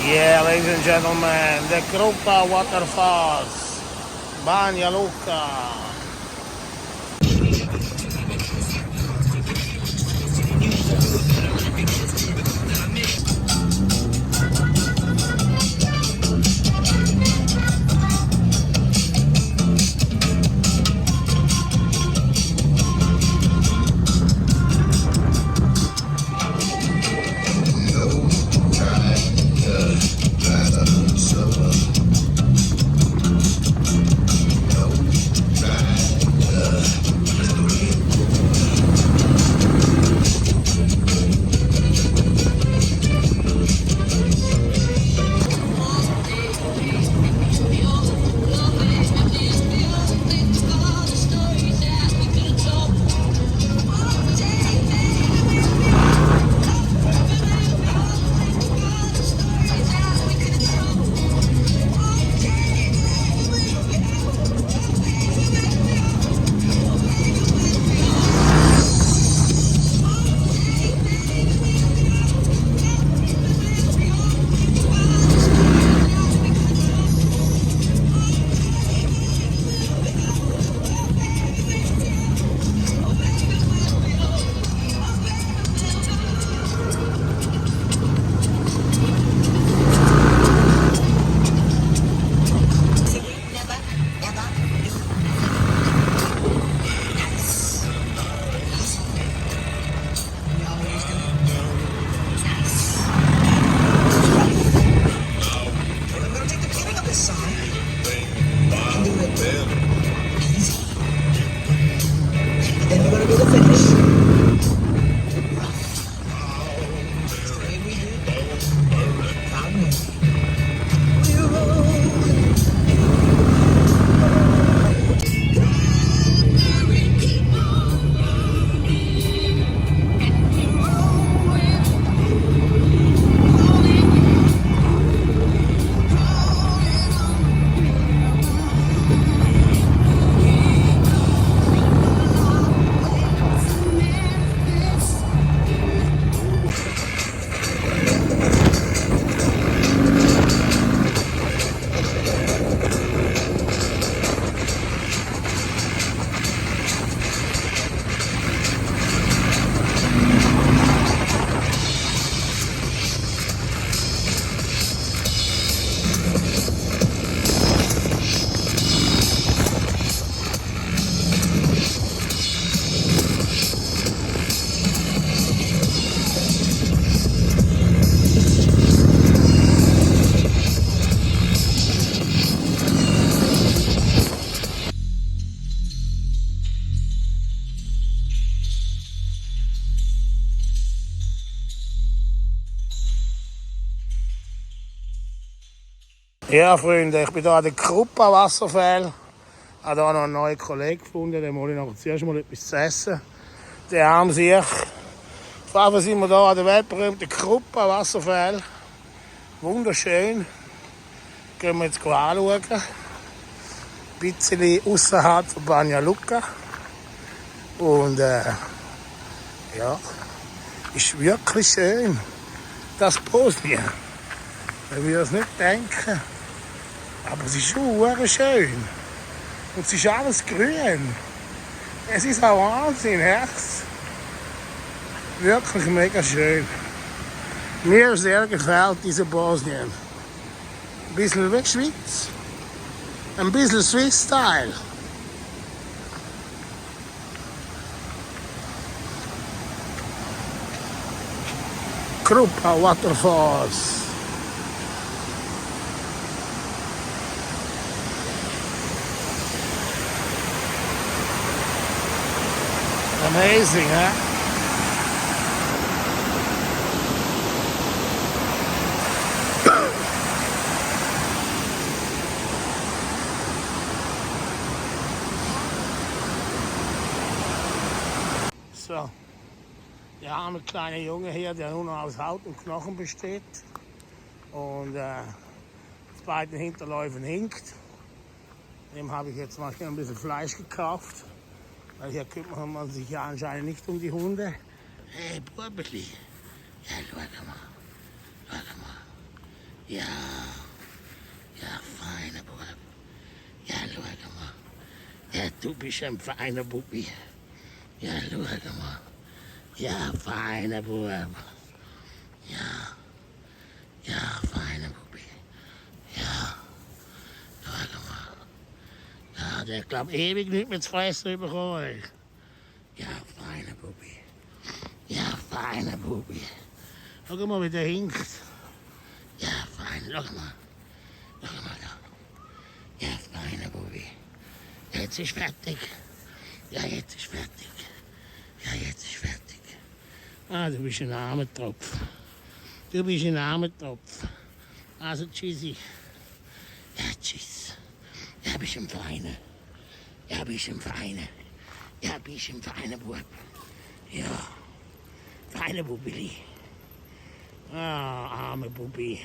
Yeah, ladies and gentlemen, the Krupa Waterfalls, Banja Luka. Ja, Freunde, ich bin hier an der Krupa Wasserfall. Ich habe hier noch einen neuen Kollegen gefunden, den hole ich noch zuerst mal etwas zu essen. Der arm sich. Auf jeden Fall sind wir hier an der weltberühmten Krupa Wasserfall. Wunderschön. Gehen wir jetzt anschauen. Ein bisschen außerhalb von Banja Luka. Und ja, ist wirklich schön. Das Bosnien. Man würde es nicht denken. Aber es ist schon schön. Und es ist alles grün. Es ist auch Wahnsinn, Herz. Wirklich mega schön. Mir sehr gefällt diese Bosnien. Ein bisschen wie Schweiz. Ein bisschen Swiss-Style. Krupa Waterfalls. Amazing, huh? So, der arme kleine Junge hier, der nur noch aus Haut und Knochen besteht und auf beiden Hinterläufen hinkt. Dem habe ich jetzt mal ein bisschen Fleisch gekauft. Weil hier kümmert man sich ja anscheinend nicht um die Hunde. Hey, Burbeli. Ja, schau mal. Schau mal. Ja, ja, feiner Bub. Ja, schau mal. Ja, du bist ein feiner Bubi. Ja, schau mal. Ja, feiner Bub. Ja, ja, feiner Bubi. Ja, schau mal. Ja, der glaubt ewig nicht mehr zu fressen bekommen. Ja, feiner Bubi. Ja, feiner Bubi. Schau mal, wie der hinkt. Ja, fein, schau mal. Schau mal da. Ja, feiner Bubi. Jetzt ist fertig. Ja, jetzt ist fertig. Ja, jetzt ist fertig. Ah, du bist ein armer Tropf. Du bist ein armer Tropf. Also, tschüssi. Ja, tschüss. Ja, bist ein Feiner. Ja, bist ein Feiner. Ja, bist ein feiner Bub. Ja, feiner Bubili. Ah, arme Bubi.